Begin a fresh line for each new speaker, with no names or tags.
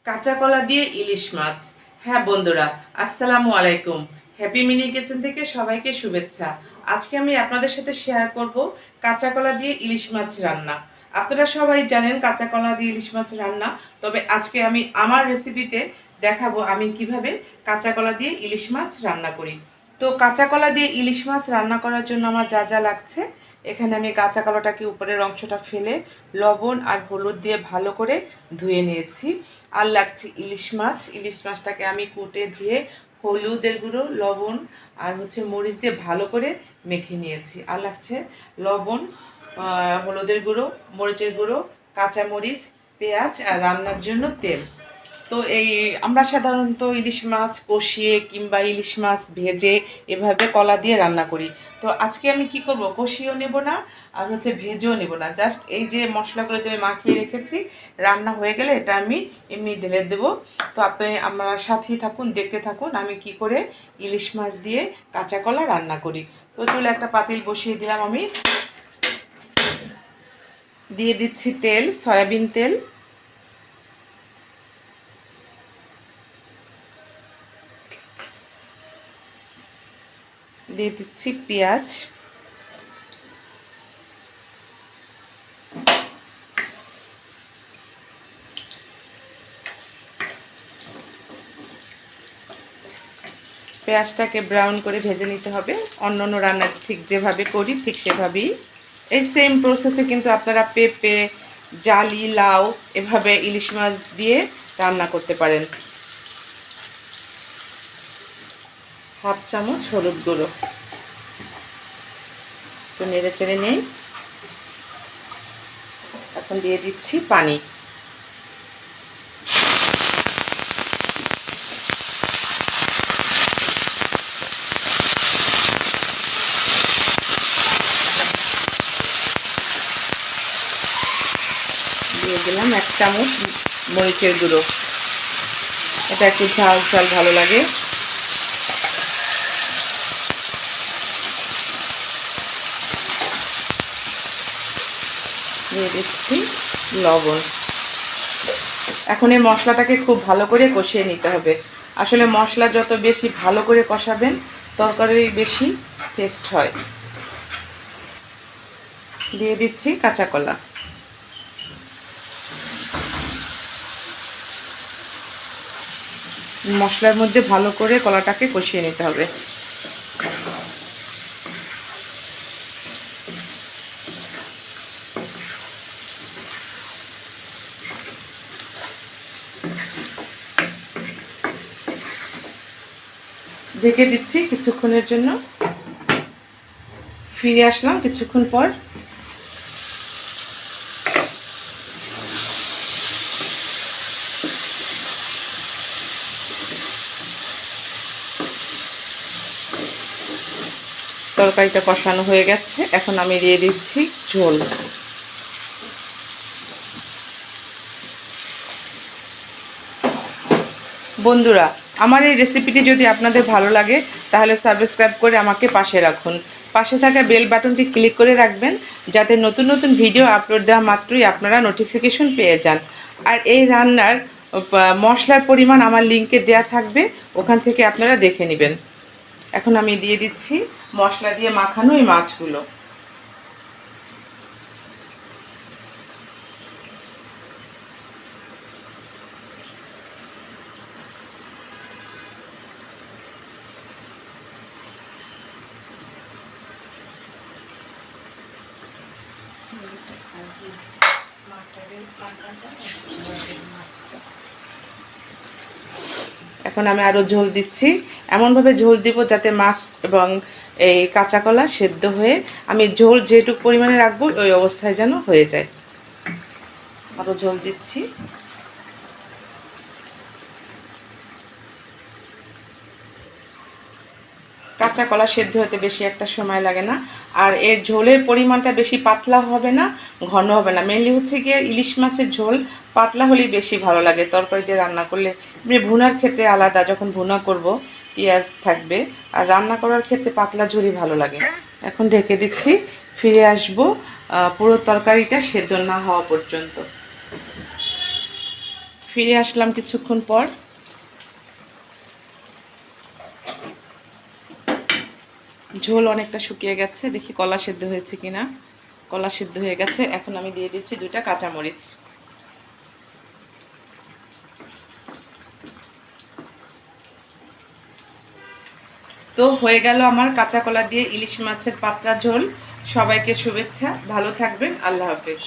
কাঁচা কলা দিয়ে ইলিশ মাছ। হ্যাঁ বন্ধুরা, আসসালামু আলাইকুম। হ্যাপি মিনি কিচেন থেকে সবাইকে শুভেচ্ছা। আজকে আমি আপনাদের সাথে শেয়ার করব কাঁচা কলা দিয়ে ইলিশ মাছ রান্না। আপনারা সবাই জানেন কাঁচা কলা দিয়ে ইলিশ মাছ রান্না, তবে আজকে আমি আমার রেসিপিতে দেখাবো আমি কিভাবে কাঁচা কলা দিয়ে ইলিশ মাছ রান্না করি। তো কাঁচা কলা দিয়ে ইলিশ মাছ রান্না করার জন্য আমার যা যা লাগছে, এখানে আমি কাঁচা কলাটাকে উপরের অংশটা ফেলে লবণ আর হলুদ দিয়ে ভালো করে ধুয়ে নিয়েছি। আর লাগছে ইলিশ মাছ। ইলিশ মাছটাকে আমি কুটে ধুয়ে হলুদের গুঁড়ো, লবণ আর মরিচ দিয়ে ভালো করে মেখে নিয়েছি। আর লাগছে লবণ, হলুদের গুঁড়ো, মরিচের গুঁড়ো, কাঁচামরিচ, পেঁয়াজ আর রান্নার জন্য তেল। তো আমরা সাধারণত ইলিশ মাছ কষিয়ে কিংবা ইলিশ মাছ ভেজে এভাবে কলা দিয়ে রান্না করি। তো আজকে আমি কি করব, কষিয়েও নেব না আর ভেজেও নেব না, জাস্ট এই যে মশলাগুলো আমি মাখিয়ে রেখেছি, রান্না হয়ে গেলে এটা আমি এমনি ঢেলে দেবো। তো আপনি আমার সাথেই থাকুন, দেখতে থাকুন আমি কি করে ইলিশ মাছ দিয়ে কাঁচা কলা রান্না করি। তো চলে একটা পাতিল বসিয়ে দিলাম, আমি দিয়ে দিচ্ছি তেল, সয়াবিন তেল। দিয়ে দিচ্ছি পেঁয়াজ, পেঁয়াজটাকে ব্রাউন করে ভেজে নিতে হবে। অন্য অন্য রান্না ঠিক যেভাবে করি ঠিক সেভাবেই, এই সেম প্রসেসে কিন্তু আপনারা পেঁপে, জালি, লাউ এভাবে ইলিশ মাছ দিয়ে রান্না করতে পারেন। হাফ চামচ হলুদ গুঁড়ো, তো নেড়ে চেড়ে নেই। এখন দিয়ে দিচ্ছি পানি। দিয়ে দিলাম 1 চামচ মরিচের গুঁড়ো, এটা একটু ঝাল ঝাল ভালো লাগে। দিয়ে দিচ্ছি লবণ। এখন এই মশলাটাকে খুব ভালো করে কষিয়ে নিতে হবে। আসলে মশলা যত বেশি ভালো করে কষাবেন তরকারি বেশি টেস্ট হয়। দিয়ে দিচ্ছি কাঁচা কলা। মশলার মধ্যে ভালো করে কলাটাকে কষিয়ে নিতে হবে। ঢেকে দিচ্ছি কিছুক্ষণের জন্য। ফিরে আসলাম কিছুক্ষণ পর। তরকারিটা কষানো হয়ে গেছে, এখন আমি দিয়ে দিচ্ছি ঝোল। বন্ধুরা, আমার এই রেসিপিটি যদি আপনাদের ভালো লাগে তাহলে সাবস্ক্রাইব করে আমাকে পাশে রাখুন। পাশে থাকা বেল বাটনটি ক্লিক করে রাখবেন, যাতে নতুন নতুন ভিডিও আপলোড দেওয়া মাত্রই আপনারা নোটিফিকেশন পেয়ে যান। আর এই রান্নার মশলার পরিমাণ আমার লিঙ্কে দেওয়া থাকবে, ওখান থেকে আপনারা দেখে নেবেন। এখন আমি দিয়ে দিচ্ছি মশলা দিয়ে মাখানো এই মাছগুলো। এখন আমি আরও ঝোল দিচ্ছি, এমনভাবে ঝোল দিব যাতে মাছ এবং এই কাঁচা কলা সেদ্ধ হয়ে আমি ঝোল যেটুকু পরিমাণে রাখবো ওই অবস্থায় যেন হয়ে যায়। আরও ঝোল দিচ্ছি। কাঁচা কলা সেদ্ধ হতে বেশি একটা সময় লাগে না, আর এর ঝোলের পরিমাণটা বেশি পাতলা হবে না, ঘন হবে না। মেনলি গিয়ে ইলিশ মাছের ঝোল পাতলা হলেই বেশি ভালো লাগে তরকারি দিয়ে রান্না করলে। ভুনার ক্ষেত্রে আলাদা, যখন ভুনা করব পেঁয়াজ থাকবে, আর রান্না করার ক্ষেত্রে পাতলা ঝোলই ভালো লাগে। এখন ঢেকে দিচ্ছি, ফিরে আসব পুরো তরকারিটা সেদ্ধ না হওয়া পর্যন্ত। ফিরে আসলাম কিছুক্ষণ পর। ঝোল অনেকটা শুকিয়ে গেছে, দেখি কলা সেদ্ধ হয়েছে কিনা। কলা সেদ্ধ হয়ে গেছে। এখন আমি দিয়ে দিচ্ছি 2টা কাঁচামরিচ। তো হয়ে গেল আমার কাঁচা কলা দিয়ে ইলিশ মাছের পাতলা ঝোল। সবাইকে শুভেচ্ছা, ভালো থাকবেন, আল্লাহ হাফেজ।